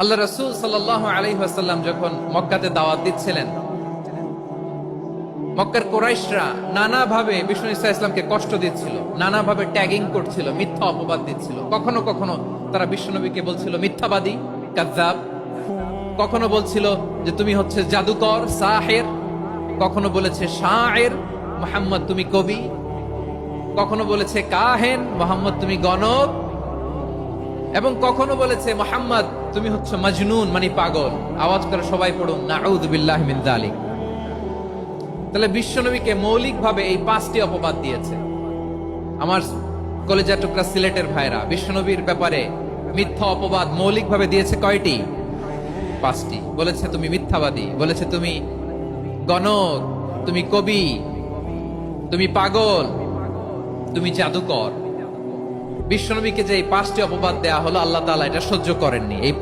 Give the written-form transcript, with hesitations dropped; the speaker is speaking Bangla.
আল্লাহ রাসূল সাল্লাল্লাহু আলাইহি ওয়াসাল্লাম যখন মক্কাতে দাওয়াত দিচ্ছিলেন, মক্কার কুরাইশরা নানাভাবে বিষ্ণু ঈসা ইসলামকে কষ্ট দিচ্ছিল, নানাভাবে ট্যাগিং করছিল, মিথ্যা অপবাদ দিচ্ছিল। কখনো কখনো তারা বিশ্বনবীকে বলছিল মিথ্যাবাদী, কাযযাব। কখনো বলছিল যে তুমি হচ্ছে জাদুকর, সাহের। কখনো বলেছে শায়ের, মুহাম্মদ তুমি কবি। কখনো বলেছে কাহেন, মুহাম্মদ তুমি গণক। এবং কখনো বলেছে মুহাম্মদ তুমি হচ্ছে মাজনুন, মানে পাগল। আওয়াজ করে সবাই পড়ুন নাউযু বিল্লাহি মিন যালিক। তাহলে বিশ্বনবীকে মৌলিকভাবে এই 5টি অপবাদ দিয়েছে। আমার কলেজা টুকরা সিলেটের ভাইরা, বিশ্বনবীর ব্যাপারে মিথ্যা অপবাদ মৌলিকভাবে দিয়েছে কয়টি? 5টি। বলেছে তুমি মিথ্যাবাদী, বলেছে তুমি গণক, তুমি কবি, তুমি পাগল, তুমি জাদুকর। বিশ্বনবীকে যে এই 5টি অপবাদ দেয়া হলো, আল্লাহ তাআলা এটা সহ্য করেননি। এই